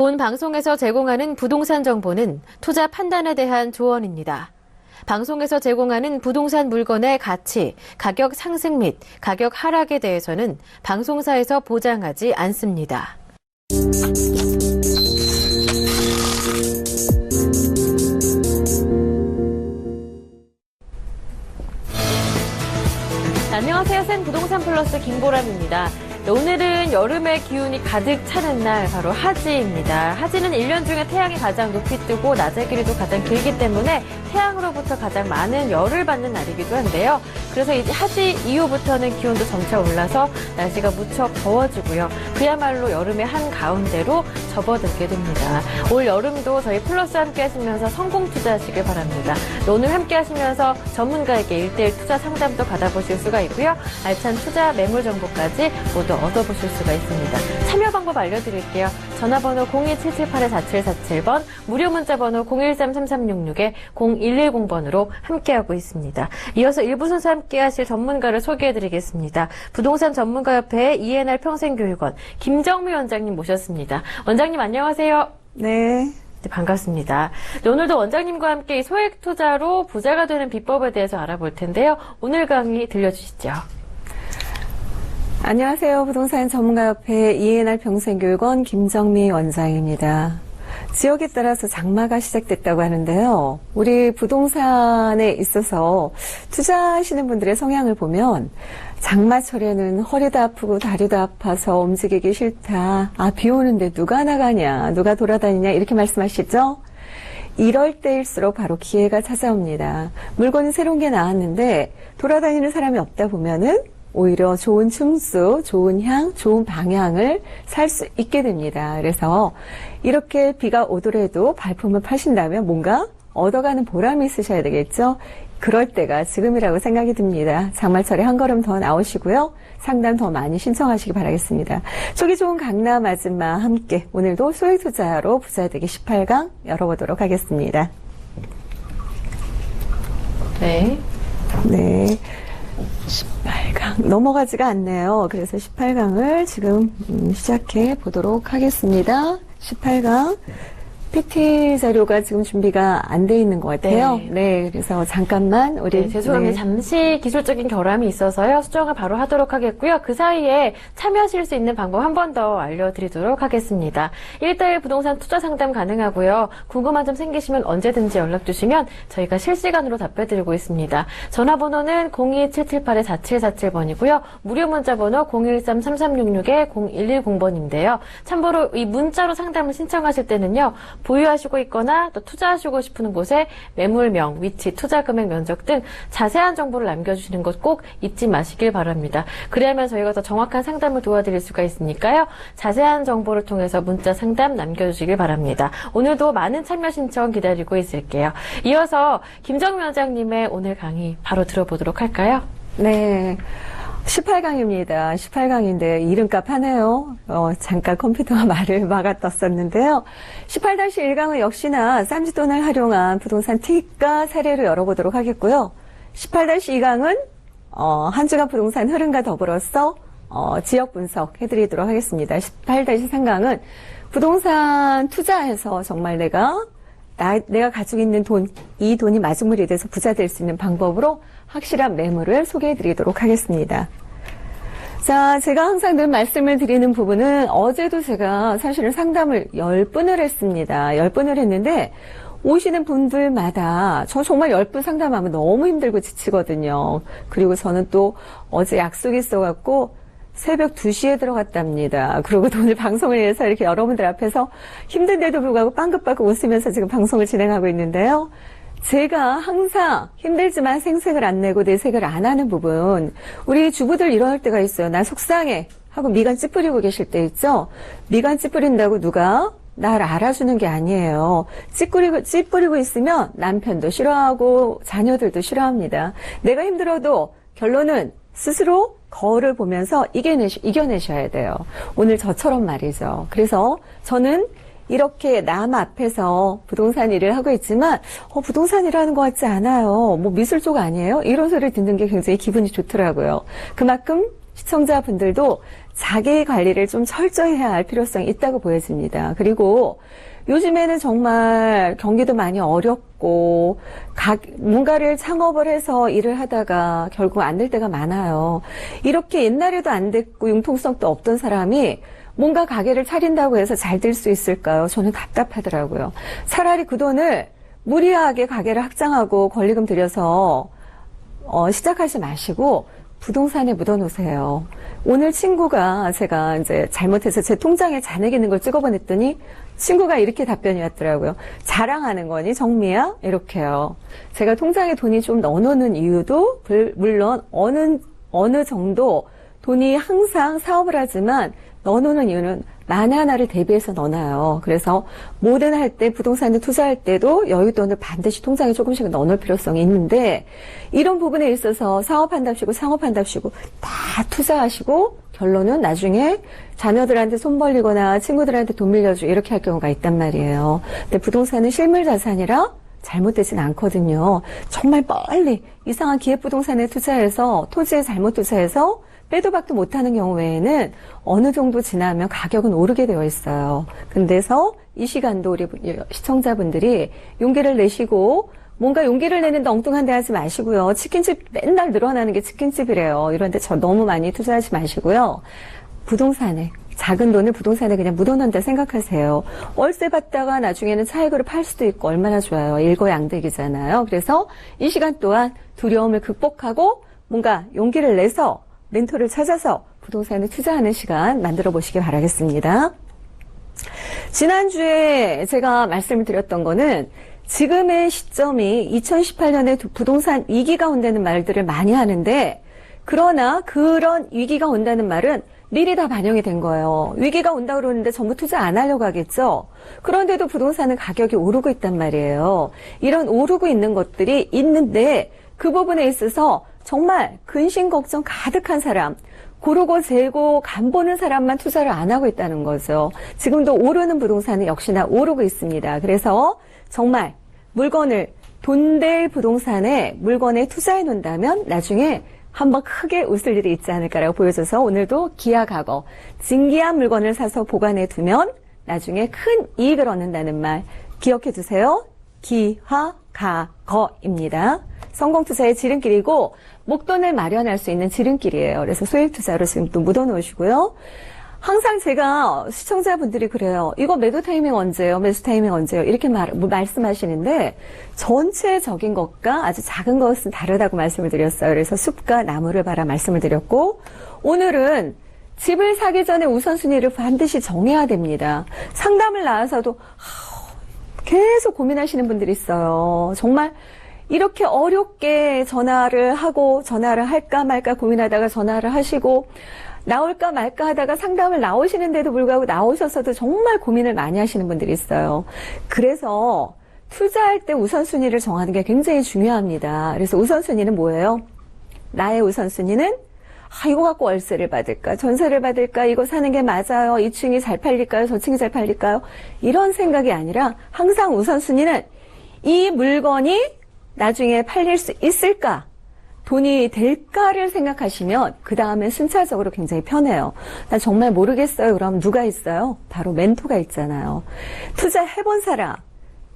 본 방송에서 제공하는 부동산 정보는 투자 판단에 대한 조언입니다. 방송에서 제공하는 부동산 물건의 가치, 가격 상승 및 가격 하락에 대해서는 방송사에서 보장하지 않습니다. 안녕하세요. 센 부동산 플러스 김보람입니다. 오늘은 여름의 기운이 가득 차는 날, 바로 하지입니다. 하지는 1년 중에 태양이 가장 높이 뜨고 낮의 길이도 가장 길기 때문에 태양으로부터 가장 많은 열을 받는 날이기도 한데요. 그래서 이제 하지 이후부터는 기온도 점차 올라서 날씨가 무척 더워지고요. 그야말로 여름의 한가운데로 접어들게 됩니다. 올 여름도 저희 플러스와 함께 하시면서 성공 투자하시길 바랍니다. 오늘 함께 하시면서 전문가에게 1:1 투자 상담도 받아보실 수가 있고요. 알찬 투자 매물 정보까지 모두 얻어보실 수가 있습니다. 참여 방법 알려드릴게요. 전화번호 02778-4747번, 무료 문자번호 013-3366-0110번으로 함께하고 있습니다. 이어서 1부 순서 함께하실 전문가를 소개해드리겠습니다. 부동산 전문가협회 ENR 평생교육원 김정미 원장님 모셨습니다. 원장님 안녕하세요. 네. 반갑습니다. 오늘도 원장님과 함께 소액 투자로 부자가 되는 비법에 대해서 알아볼 텐데요. 오늘 강의 들려주시죠. 안녕하세요. 부동산 전문가협회 ENR 평생교육원 김정미 원장입니다. 지역에 따라서 장마가 시작됐다고 하는데요. 우리 부동산에 있어서 투자하시는 분들의 성향을 보면 장마철에는 허리도 아프고 다리도 아파서 움직이기 싫다. 비 오는데 누가 나가냐, 누가 돌아다니냐 이렇게 말씀하시죠? 이럴 때일수록 바로 기회가 찾아옵니다. 물건이 새로운 게 나왔는데 돌아다니는 사람이 없다 보면은 오히려 좋은 층수, 좋은 향, 좋은 방향을 살 수 있게 됩니다. 그래서 이렇게 비가 오더라도 발품을 파신다면 뭔가 얻어가는 보람이 있으셔야 되겠죠? 그럴 때가 지금이라고 생각이 듭니다. 장마철에 한 걸음 더 나오시고요. 상담 더 많이 신청하시기 바라겠습니다. 속이 좋은 강남 아줌마 함께 오늘도 소액 투자로 부자 되기 18강 열어보도록 하겠습니다. 네. 네. 18강 넘어가지가 않네요. 그래서 18강을 지금 시작해 보도록 하겠습니다. 18강 PT 자료가 지금 준비가 안 돼 있는 것 같아요. 네, 그래서 잠깐만 우리 죄송합니다. 잠시 기술적인 결함이 있어서요. 수정을 바로 하도록 하겠고요. 그 사이에 참여하실 수 있는 방법 한 번 더 알려드리도록 하겠습니다. 1:1 부동산 투자 상담 가능하고요. 궁금한 점 생기시면 언제든지 연락 주시면 저희가 실시간으로 답변드리고 있습니다. 전화번호는 02778-4747번이고요. 무료 문자번호 013-3366-0110번인데요. 참고로 이 문자로 상담을 신청하실 때는요. 보유하시고 있거나 또 투자하시고 싶은 곳에 매물명, 위치, 투자금액, 면적 등 자세한 정보를 남겨주시는 것 꼭 잊지 마시길 바랍니다. 그래야만 저희가 더 정확한 상담을 도와드릴 수가 있으니까요. 자세한 정보를 통해서 문자 상담 남겨주시길 바랍니다. 오늘도 많은 참여 신청 기다리고 있을게요. 이어서 김정미 원장님의 오늘 강의 바로 들어보도록 할까요? 네. 18강입니다. 18강인데 이름값 하네요. 잠깐 컴퓨터가 말을 막아떴었는데요. 18-1강은 역시나 쌈짓돈을 활용한 부동산 팁과 사례로 열어보도록 하겠고요. 18-2강은 한 주간 부동산 흐름과 더불어서 지역 분석 해드리도록 하겠습니다. 18-3강은 부동산 투자해서 정말 내가 가지고 있는 돈, 이 돈이 마중물이 돼서 부자 될 수 있는 방법으로 확실한 매물을 소개해 드리도록 하겠습니다. 자, 제가 항상 늘 말씀을 드리는 부분은 어제도 제가 사실은 상담을 10분을 했습니다. 10분을 했는데 오시는 분들마다 저 정말 10분 상담하면 너무 힘들고 지치거든요. 그리고 저는 또 어제 약속이 있어갖고 새벽 2시에 들어갔답니다. 그리고 오늘 방송을 위해서 이렇게 여러분들 앞에서 힘든데도 불구하고 빵긋빵긋 웃으면서 지금 방송을 진행하고 있는데요. 제가 항상 힘들지만 생색을 안 내고 내색을 안 하는 부분, 우리 주부들 이럴 때가 있어요. 나 속상해 하고 미간 찌푸리고 계실 때 있죠. 미간 찌푸린다고 누가 날 알아주는 게 아니에요. 찌푸리고 있으면 남편도 싫어하고 자녀들도 싫어합니다. 내가 힘들어도 결론은 스스로 거울을 보면서 이겨내셔야 돼요. 오늘 저처럼 말이죠. 그래서 저는 이렇게 남 앞에서 부동산 일을 하고 있지만 부동산 일하는 것 같지 않아요. 뭐 미술 쪽 아니에요? 이런 소리를 듣는 게 굉장히 기분이 좋더라고요. 그만큼 시청자분들도 자기 관리를 좀 철저히 해야 할 필요성이 있다고 보여집니다. 그리고 요즘에는 정말 경기도 많이 어렵고 뭔가를 창업을 해서 일을 하다가 결국 안 될 때가 많아요. 이렇게 옛날에도 안 됐고 융통성도 없던 사람이 뭔가 가게를 차린다고 해서 잘 될 수 있을까요? 저는 답답하더라고요. 차라리 그 돈을 무리하게 가게를 확장하고 권리금 들여서 시작하지 마시고 부동산에 묻어놓으세요. 오늘 친구가 제가 이제 잘못해서 제 통장에 잔액 있는 걸 찍어보냈더니 친구가 이렇게 답변이 왔더라고요. 자랑하는 거니 정미야? 이렇게요. 제가 통장에 돈이 좀 넣어놓는 이유도 물론 어느 정도 돈이 항상 사업을 하지만 넣어놓는 이유는 만에 하나를 대비해서 넣어놔요. 그래서 뭐든 할 때 부동산에 투자할 때도 여윳돈을 반드시 통장에 조금씩 넣어놓을 필요성이 있는데 이런 부분에 있어서 사업한답시고 창업한답시고 다 투자하시고 결론은 나중에 자녀들한테 손 벌리거나 친구들한테 돈 빌려주고 이렇게 할 경우가 있단 말이에요. 근데 부동산은 실물 자산이라 잘못되진 않거든요. 정말 빨리 이상한 기획부동산에 투자해서 토지에 잘못 투자해서 빼도 박도 못하는 경우에는 어느 정도 지나면 가격은 오르게 되어 있어요. 근데서 이 시간도 우리 시청자분들이 용기를 내시고 뭔가 용기를 내는데 엉뚱한 데 하지 마시고요. 치킨집 맨날 늘어나는 게 치킨집이래요. 이런 데 너무 많이 투자하지 마시고요. 부동산에 작은 돈을 부동산에 그냥 묻어놓는다 생각하세요. 월세 받다가 나중에는 차익으로 팔 수도 있고 얼마나 좋아요. 일거양득이잖아요. 그래서 이 시간 동안 두려움을 극복하고 뭔가 용기를 내서 멘토를 찾아서 부동산에 투자하는 시간 만들어 보시기 바라겠습니다. 지난주에 제가 말씀을 드렸던 거는 지금의 시점이 2018년에 부동산 위기가 온다는 말들을 많이 하는데 그러나 그런 위기가 온다는 말은 미리 다 반영이 된 거예요. 위기가 온다 그러는데 전부 투자 안 하려고 하겠죠. 그런데도 부동산은 가격이 오르고 있단 말이에요. 이런 오르고 있는 것들이 있는데 그 부분에 있어서 정말 근심 걱정 가득한 사람, 고르고 재고 간 보는 사람만 투자를 안 하고 있다는 거죠. 지금도 오르는 부동산은 역시나 오르고 있습니다. 그래서 정말 물건을 돈 될 부동산에 물건에 투자해 놓는다면 나중에 한번 크게 웃을 일이 있지 않을까라고 보여줘서 오늘도 기하과거 진기한 물건을 사서 보관해 두면 나중에 큰 이익을 얻는다는 말 기억해 두세요. 기하과거입니다. 성공투자의 지름길이고 목돈을 마련할 수 있는 지름길이에요. 그래서 소액투자로 지금 또 묻어놓으시고요. 항상 제가 시청자분들이 그래요. 이거 매도 타이밍 언제예요? 매수 타이밍 언제예요? 이렇게 말씀하시는데 전체적인 것과 아주 작은 것은 다르다고 말씀을 드렸어요. 그래서 숲과 나무를 봐라 말씀을 드렸고 오늘은 집을 사기 전에 우선순위를 반드시 정해야 됩니다. 상담을 나와서도 계속 고민하시는 분들이 있어요. 정말 이렇게 어렵게 전화를 할까 말까 고민하다가 전화를 하시고 나올까 말까 하다가 상담을 나오시는데도 불구하고 나오셔서도 정말 고민을 많이 하시는 분들이 있어요. 그래서 투자할 때 우선순위를 정하는 게 굉장히 중요합니다. 그래서 우선순위는 뭐예요? 나의 우선순위는 이거 갖고 월세를 받을까? 전세를 받을까? 이거 사는 게 맞아요? 이 층이 잘 팔릴까요? 저 층이 잘 팔릴까요? 이런 생각이 아니라 항상 우선순위는 이 물건이 나중에 팔릴 수 있을까? 돈이 될까를 생각하시면 그 다음에 순차적으로 굉장히 편해요. 나 정말 모르겠어요. 그럼 누가 있어요? 바로 멘토가 있잖아요. 투자해본 사람,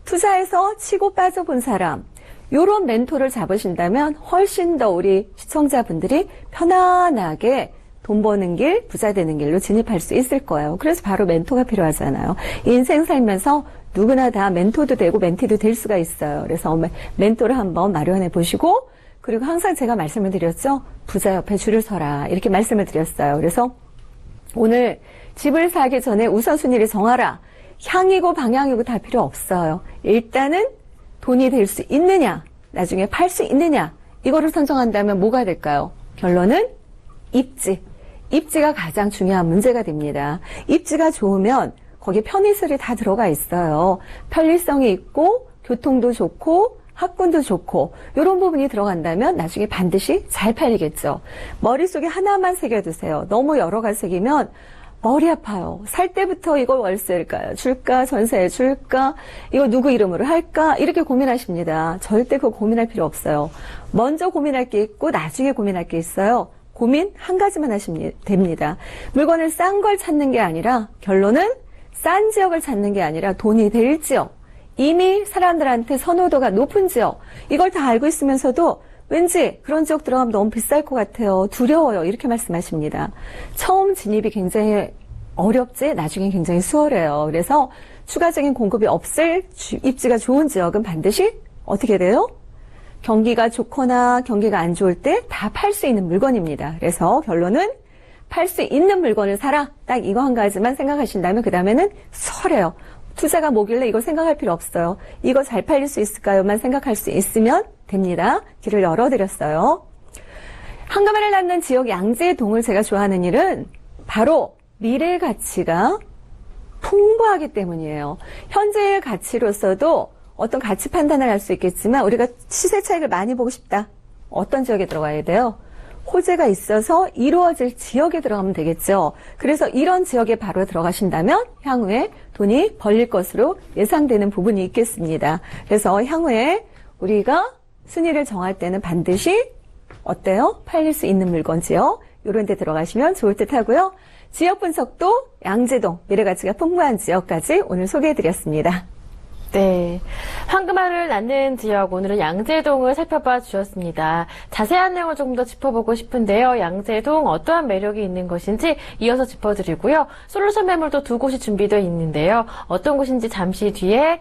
투자해서 치고 빠져본 사람, 요런 멘토를 잡으신다면 훨씬 더 우리 시청자분들이 편안하게 돈 버는 길, 부자 되는 길로 진입할 수 있을 거예요. 그래서 바로 멘토가 필요하잖아요. 인생 살면서 누구나 다 멘토도 되고 멘티도 될 수가 있어요. 그래서 멘토를 한번 마련해 보시고 그리고 항상 제가 말씀을 드렸죠. 부자 옆에 줄을 서라. 이렇게 말씀을 드렸어요. 그래서 오늘 집을 사기 전에 우선순위를 정하라. 향이고 방향이고 다 필요 없어요. 일단은 돈이 될 수 있느냐, 나중에 팔 수 있느냐, 이거를 선정한다면 뭐가 될까요? 결론은 입지. 입지가 가장 중요한 문제가 됩니다. 입지가 좋으면 거기에 편의시설이 다 들어가 있어요. 편리성이 있고 교통도 좋고 학군도 좋고 이런 부분이 들어간다면 나중에 반드시 잘 팔리겠죠. 머릿속에 하나만 새겨두세요. 너무 여러 가지 새기면 머리 아파요. 살 때부터 이거 월세일까요? 줄까? 전세 줄까? 이거 누구 이름으로 할까? 이렇게 고민하십니다. 절대 그거 고민할 필요 없어요. 먼저 고민할 게 있고 나중에 고민할 게 있어요. 고민 한 가지만 하시면 됩니다. 물건을 싼 걸 찾는 게 아니라 결론은 싼 지역을 찾는 게 아니라 돈이 될 지역, 이미 사람들한테 선호도가 높은 지역, 이걸 다 알고 있으면서도 왠지 그런 지역 들어가면 너무 비쌀 것 같아요. 두려워요. 이렇게 말씀하십니다. 처음 진입이 굉장히 어렵지 나중에 굉장히 수월해요. 그래서 추가적인 공급이 없을 입지가 좋은 지역은 반드시 어떻게 돼요? 경기가 좋거나 경기가 안 좋을 때 다 팔 수 있는 물건입니다. 그래서 결론은 팔 수 있는 물건을 사라. 딱 이거 한 가지만 생각하신다면 그 다음에는 수월해요. 투자가 뭐길래 이거 생각할 필요 없어요. 이거 잘 팔릴 수 있을까요?만 생각할 수 있으면 됩니다. 길을 열어드렸어요. 한가마를 낳는 지역 양재동을 제가 좋아하는 일은 바로 미래 가치가 풍부하기 때문이에요. 현재의 가치로서도 어떤 가치 판단을 할 수 있겠지만 우리가 시세 차익을 많이 보고 싶다. 어떤 지역에 들어가야 돼요? 호재가 있어서 이루어질 지역에 들어가면 되겠죠. 그래서 이런 지역에 바로 들어가신다면 향후에 돈이 벌릴 것으로 예상되는 부분이 있겠습니다. 그래서 향후에 우리가 순위를 정할 때는 반드시 어때요? 팔릴 수 있는 물건 지역 이런 데 들어가시면 좋을 듯 하고요. 지역 분석도 양재동, 미래가치가 풍부한 지역까지 오늘 소개해드렸습니다. 네. 황금알을 낳는 지역, 오늘은 양재동을 살펴봐 주셨습니다. 자세한 내용을 조금 더 짚어보고 싶은데요. 양재동 어떠한 매력이 있는 것인지 이어서 짚어드리고요. 솔루션 매물도 두 곳이 준비되어 있는데요. 어떤 곳인지 잠시 뒤에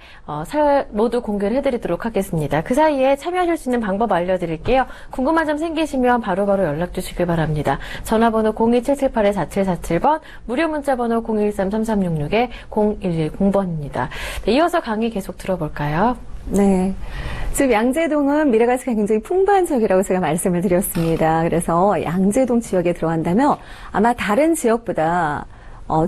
모두 공개를 해드리도록 하겠습니다. 그 사이에 참여하실 수 있는 방법 알려드릴게요. 궁금한 점 생기시면 바로바로 연락 주시길 바랍니다. 전화번호 02778-4747번, 무료 문자번호 013-3366-0110번입니다. 네, 이어서 강의 계속 들어볼까요? 네. 지금 양재동은 미래가치가 굉장히 풍부한 지역이라고 제가 말씀을 드렸습니다. 그래서 양재동 지역에 들어간다면 아마 다른 지역보다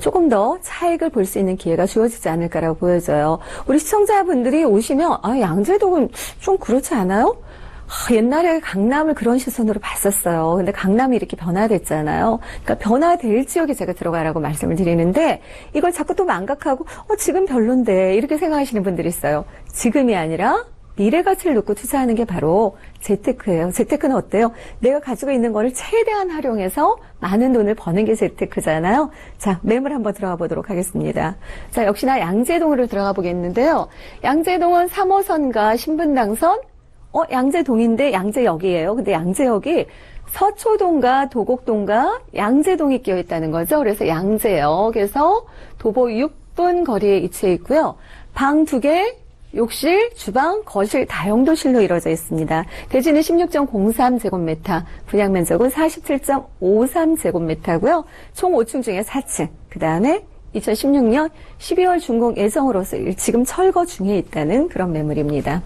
조금 더 차익을 볼 수 있는 기회가 주어지지 않을까라고 보여져요. 우리 시청자분들이 오시면 양재동은 좀 그렇지 않아요? 옛날에 강남을 그런 시선으로 봤었어요. 근데 강남이 이렇게 변화됐잖아요. 그러니까 변화될 지역에 제가 들어가라고 말씀을 드리는데 이걸 자꾸 또 망각하고 지금 별론데 이렇게 생각하시는 분들이 있어요. 지금이 아니라 미래 가치를 놓고 투자하는 게 바로 재테크예요. 재테크는 어때요? 내가 가지고 있는 거를 최대한 활용해서 많은 돈을 버는 게 재테크잖아요. 자, 매물 한번 들어가 보도록 하겠습니다. 자, 역시나 양재동으로 들어가 보겠는데요. 양재동은 3호선과 신분당선, 양재동인데 양재역이에요. 근데 양재역이 서초동과 도곡동과 양재동이 끼어 있다는 거죠. 그래서 양재역에서 도보 6분 거리에 위치해 있고요. 방 2개, 욕실, 주방, 거실 다용도실로 이루어져 있습니다. 대지는 16.03제곱미터, 분양 면적은 47.53제곱미터고요. 총 5층 중에 4층. 그 다음에 2016년 12월 준공 예정으로서 지금 철거 중에 있다는 그런 매물입니다.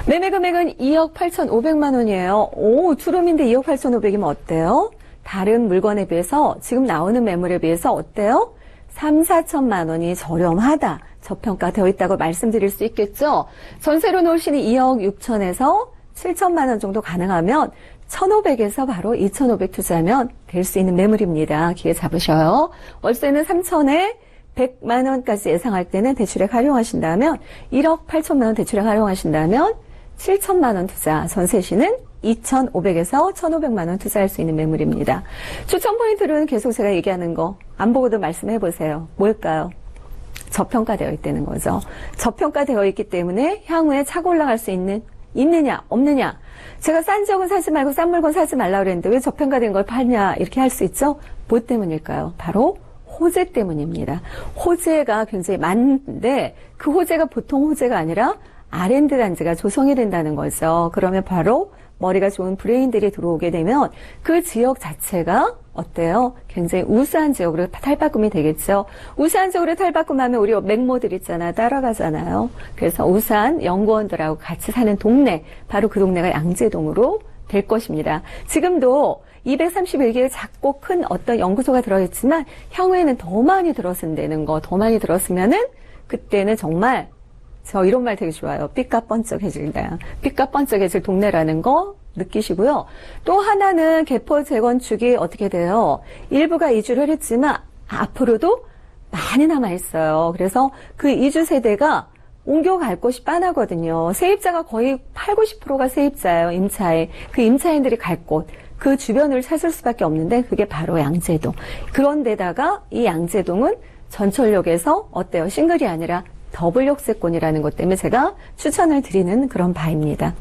매매 금액은 2억 8,500만 원이에요. 투룸인데 2억 8,500이면 어때요? 다른 물건에 비해서 지금 나오는 매물에 비해서 어때요? 3, 4천만 원이 저렴하다. 저평가되어 있다고 말씀드릴 수 있겠죠? 전세로 놓으시는 2억 6천에서 7천만 원 정도 가능하면 1,500에서 바로 2,500 투자하면 될 수 있는 매물입니다. 기회 잡으셔요. 월세는 3천에 100만 원까지 예상할 때는 대출액 활용하신다면 1억 8천만 원 대출액 활용하신다면 7천만 원 투자, 전세시는 2,500에서 1,500만 원 투자할 수 있는 매물입니다. 추천 포인트는 계속 제가 얘기하는 거 안 보고도 말씀해 보세요. 뭘까요? 저평가되어 있다는 거죠. 저평가되어 있기 때문에 향후에 차고 올라갈 수 있느냐 없느냐. 제가 싼 지역은 사지 말고 싼 물건 사지 말라고 그랬는데 왜 저평가된 걸 팔냐 이렇게 할 수 있죠. 뭐 때문일까요? 바로 호재 때문입니다. 호재가 굉장히 많은데 그 호재가 보통 호재가 아니라 R&D 단지가 조성이 된다는 거죠. 그러면 바로 머리가 좋은 브레인들이 들어오게 되면 그 지역 자체가 어때요? 굉장히 우수한 지역으로 탈바꿈이 되겠죠. 우수한 지역으로 탈바꿈하면 우리 맹모들 있잖아 따라가잖아요. 그래서 우수한 연구원들하고 같이 사는 동네, 바로 그 동네가 양재동으로 될 것입니다. 지금도 231개의 작고 큰 어떤 연구소가 들어있지만 향후에는 더 많이 들어선다는 거, 더 많이 들었으면은 그때는 정말 저 이런 말 되게 좋아요. 삐까뻔쩍해진다. 삐까뻔쩍해질 동네라는 거 느끼시고요. 또 하나는 개포 재건축이 어떻게 돼요? 일부가 이주를 했지만 앞으로도 많이 남아있어요. 그래서 그 이주 세대가 옮겨갈 곳이 빤하거든요. 세입자가 거의 8, 90%가 세입자예요. 임차인. 그 임차인들이 갈 곳. 그 주변을 찾을 수밖에 없는데 그게 바로 양재동. 그런데다가 이 양재동은 전철역에서 어때요? 싱글이 아니라 더블 역세권이라는 것 때문에 제가 추천을 드리는 그런 바입니다.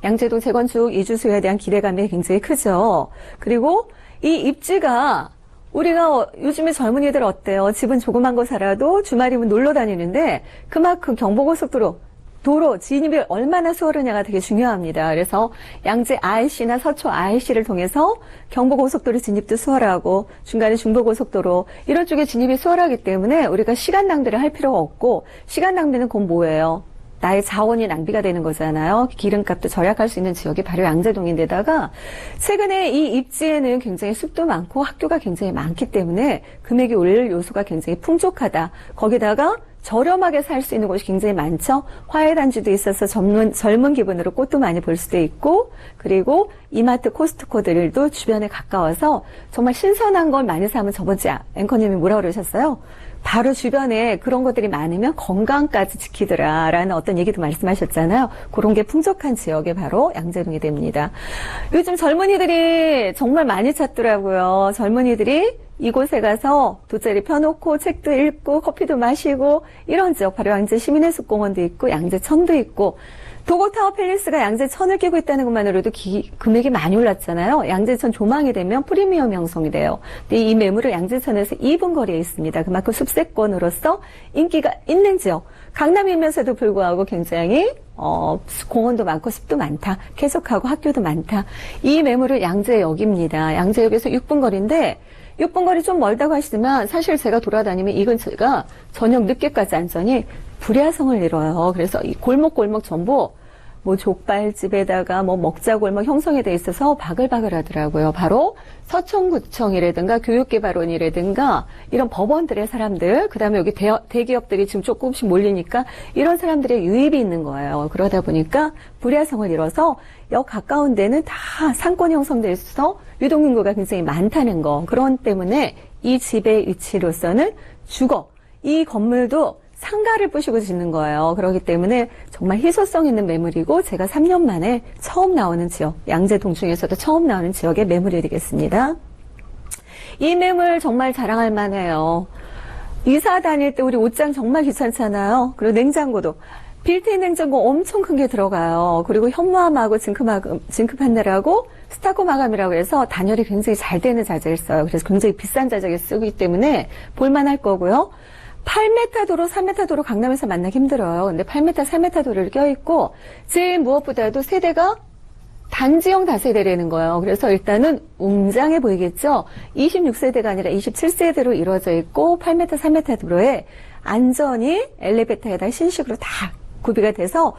양재동 재건축 이주수요에 대한 기대감이 굉장히 크죠. 그리고 이 입지가 우리가 요즘에 젊은이들 어때요? 집은 조그만 거 살아도 주말이면 놀러 다니는데 그만큼 경부고속도로 도로 진입이 얼마나 수월하냐가 되게 중요합니다. 그래서 양재 IC나 서초 IC를 통해서 경부고속도로 진입도 수월하고 중간에 중부고속도로 이런 쪽에 진입이 수월하기 때문에 우리가 시간 낭비를 할 필요가 없고 시간 낭비는 곧 뭐예요? 나의 자원이 낭비가 되는 거잖아요. 기름값도 절약할 수 있는 지역이 바로 양재동인데다가 최근에 이 입지에는 굉장히 숲도 많고 학교가 굉장히 많기 때문에 금액이 오를 요소가 굉장히 풍족하다. 거기다가 저렴하게 살 수 있는 곳이 굉장히 많죠. 화훼단지도 있어서 젊은 기분으로 꽃도 많이 볼 수도 있고 그리고 이마트 코스트코들도 주변에 가까워서 정말 신선한 걸 많이 사면 저번주에 앵커님이 뭐라고 그러셨어요? 바로 주변에 그런 것들이 많으면 건강까지 지키더라라는 어떤 얘기도 말씀하셨잖아요. 그런 게 풍족한 지역이 바로 양재동이 됩니다. 요즘 젊은이들이 정말 많이 찾더라고요. 젊은이들이 이곳에 가서 돗자리 펴놓고 책도 읽고 커피도 마시고 이런 지역 바로 양재 시민해수공원도 있고 양재천도 있고 도곡타워 팰리스가 양재천을 끼고 있다는 것만으로도 금액이 많이 올랐잖아요. 양재천 조망이 되면 프리미엄 형성이 돼요. 근데 이 매물은 양재천에서 2분 거리에 있습니다. 그만큼 숲세권으로서 인기가 있는 지역. 강남이면서도 불구하고 굉장히 공원도 많고 숲도 많다. 쾌적하고 학교도 많다. 이 매물은 양재역입니다. 양재역에서 6분 거리인데 6분 거리 좀 멀다고 하시지만 사실 제가 돌아다니면 이 근처가 저녁 늦게까지 안전히 불야성을 이뤄요. 그래서 이 골목골목 전부 뭐 족발집에다가 뭐 먹자골목 형성이 돼 있어서 바글바글 하더라고요. 바로 서천구청이라든가 교육개발원이라든가 이런 법원들의 사람들, 그 다음에 여기 대기업들이 지금 조금씩 몰리니까 이런 사람들의 유입이 있는 거예요. 그러다 보니까 불야성을 이뤄서 역 가까운 데는 다 상권 형성돼 있어서 유동인구가 굉장히 많다는 거. 그런 때문에 이 집의 위치로서는 이 건물도 상가를 부시고 짓는 거예요. 그렇기 때문에 정말 희소성 있는 매물이고 제가 3년 만에 처음 나오는 지역, 양재동 중에서도 처음 나오는 지역의 매물이 되겠습니다. 이 매물 정말 자랑할 만해요. 이사 다닐 때 우리 옷장 정말 귀찮잖아요. 그리고 냉장고도. 빌트인 냉장고 엄청 큰 게 들어가요. 그리고 현무암하고 징크판넬하고 스타코 마감이라고 해서 단열이 굉장히 잘 되는 자재를 써요. 그래서 굉장히 비싼 자재를 쓰기 때문에 볼만할 거고요. 8m 도로, 3m 도로 강남에서 만나기 힘들어요. 근데 8m, 3m 도로를 껴있고 제일 무엇보다도 세대가 단지형 다세대라는 거예요. 그래서 일단은 웅장해 보이겠죠? 26세대가 아니라 27세대로 이루어져 있고 8m, 3m 도로에 안전이 엘리베이터에다 신식으로 다 구비가 돼서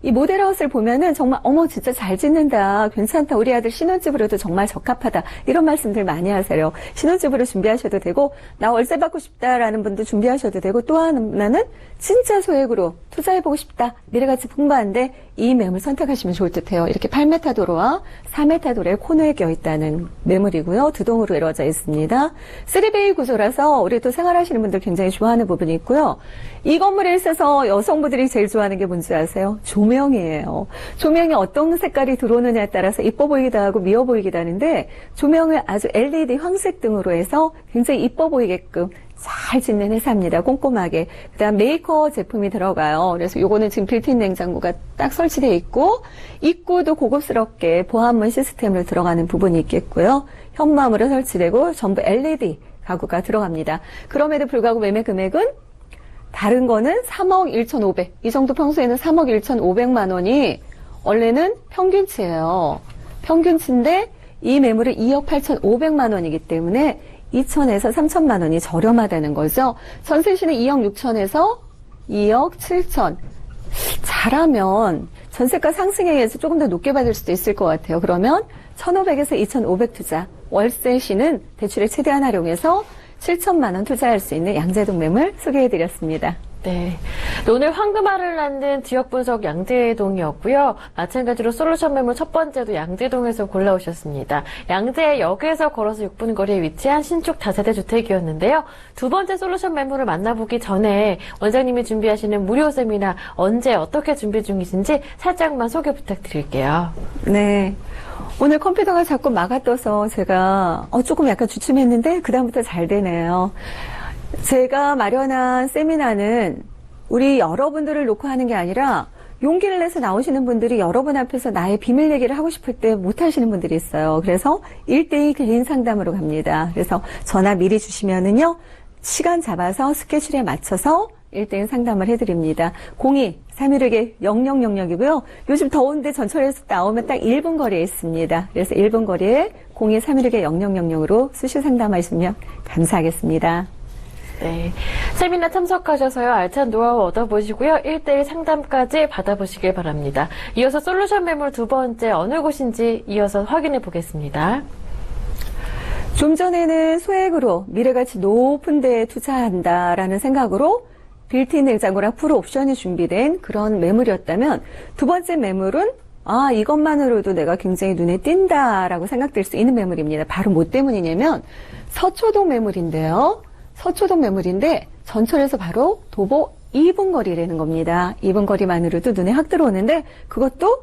이 모델하우스를 보면은 정말 어머 진짜 잘 짓는다, 괜찮다, 우리 아들 신혼집으로도 정말 적합하다 이런 말씀들 많이 하세요. 신혼집으로 준비하셔도 되고 나 월세 받고 싶다라는 분도 준비하셔도 되고 또 하나는 진짜 소액으로 투자해보고 싶다, 미래가치 풍부한데 이 매물 선택하시면 좋을 듯해요. 이렇게 8m 도로와 4m 도로의 코너에 껴있다는 매물이고요. 두 동으로 이루어져 있습니다. 3베이 구조라서 우리 또 생활하시는 분들 굉장히 좋아하는 부분이 있고요. 이 건물에 있어서 여성분들이 제일 좋아하는 게 뭔지 아세요? 조명이에요. 조명이 어떤 색깔이 들어오느냐에 따라서 이뻐 보이기도 하고 미워 보이기도 하는데 조명을 아주 LED 황색 등으로 해서 굉장히 이뻐 보이게끔 잘 짓는 회사입니다. 꼼꼼하게. 그다음 메이커 제품이 들어가요. 그래서 요거는 지금 빌트인 냉장고가 딱 설치되어 있고 입구도 고급스럽게 보안문 시스템으로 들어가는 부분이 있겠고요. 현무암으로 설치되고 전부 LED 가구가 들어갑니다. 그럼에도 불구하고 매매 금액은 다른 거는 3억 1,500. 이 정도 평소에는 3억 1,500만 원이 원래는 평균치예요. 평균치인데 이 매물은 2억 8,500만 원이기 때문에 2천에서 3천만 원이 저렴하다는 거죠. 전세시는 2억 6천에서 2억 7천. 잘하면 전세가 상승에 의해서 조금 더 높게 받을 수도 있을 것 같아요. 그러면 1,500에서 2,500 투자. 월세시는 대출을 최대한 활용해서 7천만 원 투자할 수 있는 양재동 매물 소개해드렸습니다. 네. 오늘 황금알을 낳는 지역 분석 양재동이었고요. 마찬가지로 솔루션 매물 첫 번째도 양재동에서 골라오셨습니다. 양재역에서 걸어서 6분 거리에 위치한 신축 다세대 주택이었는데요. 두 번째 솔루션 매물을 만나보기 전에 원장님이 준비하시는 무료 세미나 언제 어떻게 준비 중이신지 살짝만 소개 부탁드릴게요. 네. 오늘 컴퓨터가 자꾸 막아떠서 제가 조금 약간 주춤했는데 그다음부터 잘 되네요. 제가 마련한 세미나는 우리 여러분들을 놓고 하는 게 아니라 용기를 내서 나오시는 분들이 여러분 앞에서 나의 비밀 얘기를 하고 싶을 때 못 하시는 분들이 있어요. 그래서 1대2 개인 상담으로 갑니다. 그래서 전화 미리 주시면은요, 시간 잡아서 스케줄에 맞춰서 1대1 상담을 해드립니다. 02-316-0000이고요. 요즘 더운데 전철에서 나오면 딱 1분 거리에 있습니다. 그래서 1분 거리에 02-316-0000으로 수시 상담하시면 감사하겠습니다. 네. 세미나 참석하셔서요, 알찬 노하우 얻어보시고요, 1대1 상담까지 받아보시길 바랍니다. 이어서 솔루션 매물 두 번째 어느 곳인지 이어서 확인해 보겠습니다. 좀 전에는 소액으로 미래가치 높은 데에 투자한다라는 생각으로 빌트인 내장고랑 풀 옵션이 준비된 그런 매물이었다면, 두 번째 매물은 이것만으로도 내가 굉장히 눈에 띈다라고 생각될 수 있는 매물입니다. 바로 뭐 때문이냐면 서초동 매물인데요. 서초동 매물인데 전철에서 바로 도보 2분 거리라는 겁니다. 2분 거리만으로도 눈에 확 들어오는데, 그것도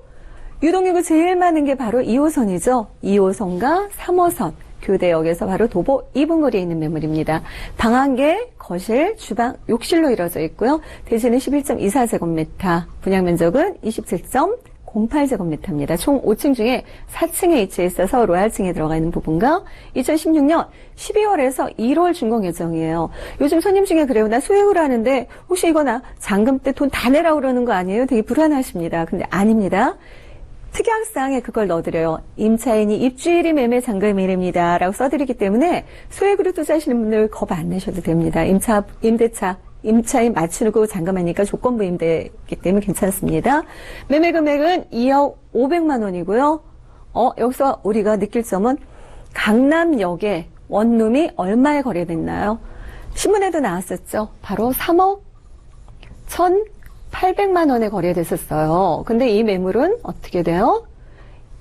유동인구 제일 많은 게 바로 2호선이죠. 2호선과 3호선 교대역에서 바로 도보 2분 거리에 있는 매물입니다. 방 1개, 거실, 주방, 욕실로 이루어져 있고요. 대지는 11.24제곱미터, 분양 면적은 27.08제곱미터입니다. 총 5층 중에 4층에 위치해 있어서 로얄층에 들어가 있는 부분과 2016년 12월에서 1월 준공 예정이에요. 요즘 손님 중에 그래요. 나 소액으로 하는데 혹시 이거 나 잔금 때 돈 다 내라고 그러는 거 아니에요? 되게 불안하십니다. 근데 아닙니다. 특약사항에 그걸 넣어드려요. 임차인이 입주일이 매매 잔금일입니다 라고 써드리기 때문에 소액으로 투자하시는 분들 겁 안 내셔도 됩니다. 임차인 맞추고 잔금하니까 조건부 임대이기 때문에 괜찮습니다. 매매 금액은 2억 500만 원이고요. 여기서 우리가 느낄 점은 강남역에 원룸이 얼마에 거래됐나요? 신문에도 나왔었죠. 바로 3억 1,800만 원에 거래됐었어요. 근데 이 매물은 어떻게 돼요?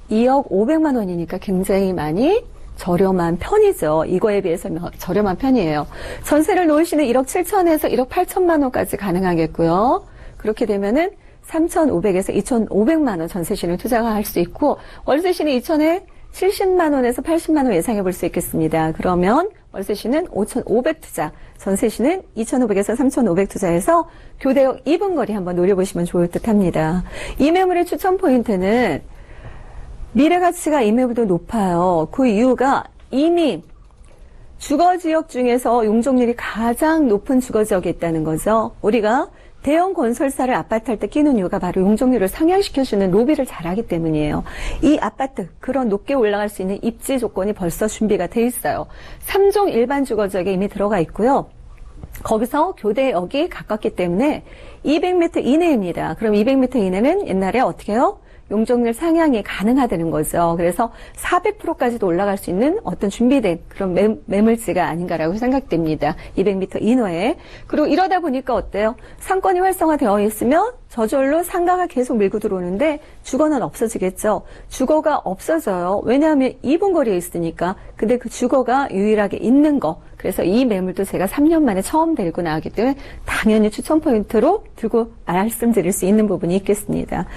2억 500만 원이니까 굉장히 많이 저렴한 편이죠. 이거에 비해서 저렴한 편이에요. 전세를 놓으시는 1억 7천에서 1억 8천만 원까지 가능하겠고요. 그렇게 되면은 3,500에서 2,500만 원 전세시는 투자가 할 수 있고, 월세시는 2천에 70만 원에서 80만 원 예상해 볼 수 있겠습니다. 그러면 월세시는 5,500 투자, 전세시는 2,500에서 3,500 투자해서 교대역 2분 거리 한번 노려보시면 좋을 듯 합니다. 이 매물의 추천 포인트는 미래 가치가 이 매물도 높아요. 그 이유가 이미 주거지역 중에서 용적률이 가장 높은 주거지역에 있다는 거죠. 우리가 대형 건설사를 아파트 할 때 끼는 이유가 바로 용적률을 상향시켜주는 로비를 잘하기 때문이에요. 이 아파트, 그런 높게 올라갈 수 있는 입지 조건이 벌써 준비가 돼 있어요. 3종 일반 주거지역에 이미 들어가 있고요. 거기서 교대역이 가깝기 때문에 200m 이내입니다. 그럼 200m 이내는 옛날에 어떻게 해요? 용적률 상향이 가능하다는 거죠. 그래서 400%까지도 올라갈 수 있는 어떤 준비된 그런 매물지가 아닌가라고 생각됩니다. 200m 이내에. 그리고 이러다 보니까 어때요? 상권이 활성화되어 있으면 저절로 상가가 계속 밀고 들어오는데 주거는 없어지겠죠. 주거가 없어져요. 왜냐하면 2분 거리에 있으니까. 근데 그 주거가 유일하게 있는 거. 그래서 이 매물도 제가 3년 만에 처음 데리고 나왔기 때문에 당연히 추천 포인트로 들고 말씀드릴 수 있는 부분이 있겠습니다.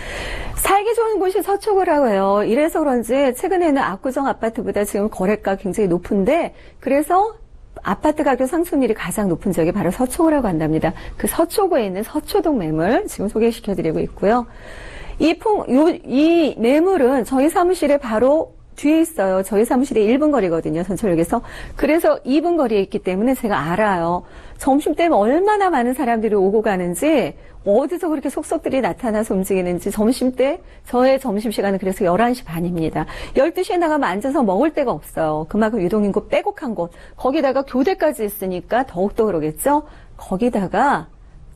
살기 좋은 곳이 서초구라고 해요. 이래서 그런지 최근에는 압구정 아파트보다 지금 거래가 굉장히 높은데, 그래서 아파트 가격 상승률이 가장 높은 지역이 바로 서초구라고 한답니다. 그 서초구에 있는 서초동 매물 지금 소개시켜드리고 있고요. 이 매물은 저희 사무실에 바로 뒤에 있어요. 저희 사무실에 1분 거리거든요. 전철역에서. 그래서 2분 거리에 있기 때문에 제가 알아요. 점심때면 얼마나 많은 사람들이 오고 가는지, 어디서 그렇게 속속들이 나타나서 움직이는지. 점심때, 저의 점심시간은 그래서 11시 반입니다. 12시에 나가면 앉아서 먹을 데가 없어요. 그만큼 유동인구 빼곡한 곳. 거기다가 교대까지 있으니까 더욱더 그러겠죠? 거기다가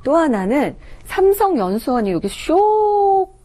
또 하나는 삼성연수원이 여기 쇽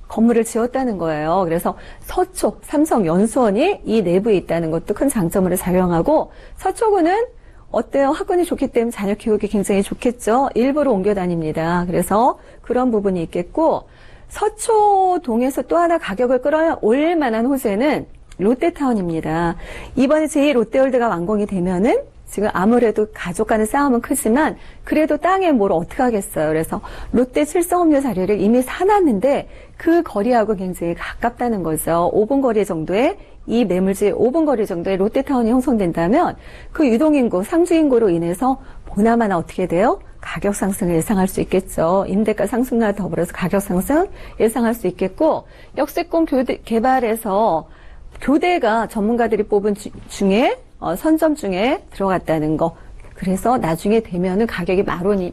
건물을 지었다는 거예요. 그래서 서초, 삼성연수원이 이 내부에 있다는 것도 큰 장점으로 작용하고, 서초구는 어때요? 학군이 좋기 때문에 자녀 키우기 굉장히 좋겠죠. 일부러 옮겨 다닙니다. 그래서 그런 부분이 있겠고, 서초동에서 또 하나 가격을 끌어올릴 만한 호재는 롯데타운입니다. 이번에 제2 롯데월드가 완공이 되면은 지금 아무래도 가족 간의 싸움은 크지만 그래도 땅에 뭘 어떻게 하겠어요. 그래서 롯데 칠성읍류 자리를 이미 사놨는데 그 거리하고 굉장히 가깝다는 거죠. 5분 거리 정도의 이 매물지 5분 거리 정도의 롯데타운이 형성된다면 그 유동인구, 상주인구로 인해서 보나마나 어떻게 돼요? 가격 상승을 예상할 수 있겠죠. 임대가 상승과 더불어서 가격 상승 예상할 수 있겠고 역세권 개발에서 교대가 전문가들이 뽑은 중에 선점 중에 들어갔다는 거. 그래서 나중에 되면은 가격이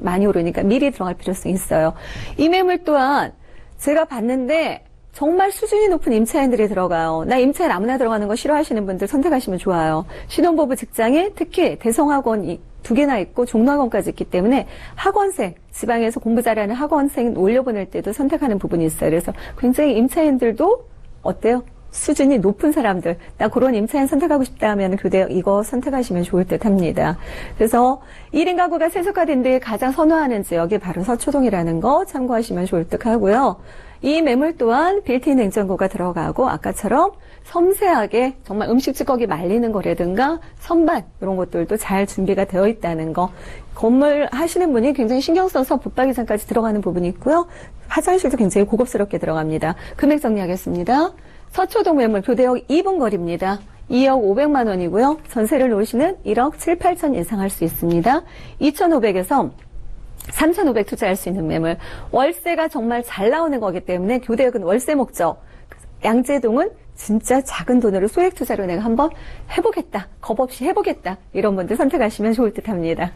많이 오르니까 미리 들어갈 필요성이 있어요. 이 매물 또한 제가 봤는데 정말 수준이 높은 임차인들이 들어가요. 나 임차인 아무나 들어가는 거 싫어하시는 분들 선택하시면 좋아요. 신혼부부 직장에 특히 대성학원 2개나 있고 종로학원까지 있기 때문에 학원생, 지방에서 공부 잘하는 학원생 올려보낼 때도 선택하는 부분이 있어요. 그래서 굉장히 임차인들도 어때요? 수준이 높은 사람들, 나 그런 임차인 선택하고 싶다 하면 교대 이거 선택하시면 좋을 듯 합니다. 그래서 1인 가구가 세속화된 데 가장 선호하는 지역이 바로 서초동이라는 거 참고하시면 좋을 듯 하고요. 이 매물 또한 빌트인 냉장고가 들어가고 아까처럼 섬세하게 정말 음식 찌꺼기 말리는 거라든가 선반 이런 것들도 잘 준비가 되어 있다는 거. 건물 하시는 분이 굉장히 신경 써서 붙박이장까지 들어가는 부분이 있고요. 화장실도 굉장히 고급스럽게 들어갑니다. 금액 정리하겠습니다. 서초동 매물 교대역 2분 거리입니다. 2억 500만 원이고요. 전세를 놓으시는 1억 7, 8천 예상할 수 있습니다. 2,500에서 3,500 투자할 수 있는 매물. 월세가 정말 잘 나오는 거기 때문에 교대역은 월세 목적. 양재동은 진짜 작은 돈으로 소액 투자로 내가 한번 해보겠다. 겁 없이 해보겠다. 이런 분들 선택하시면 좋을 듯 합니다.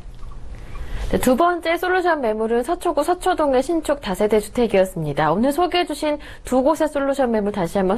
네, 두 번째 솔루션 매물은 서초구 서초동의 신축 다세대 주택이었습니다. 오늘 소개해주신 두 곳의 솔루션 매물 다시 한번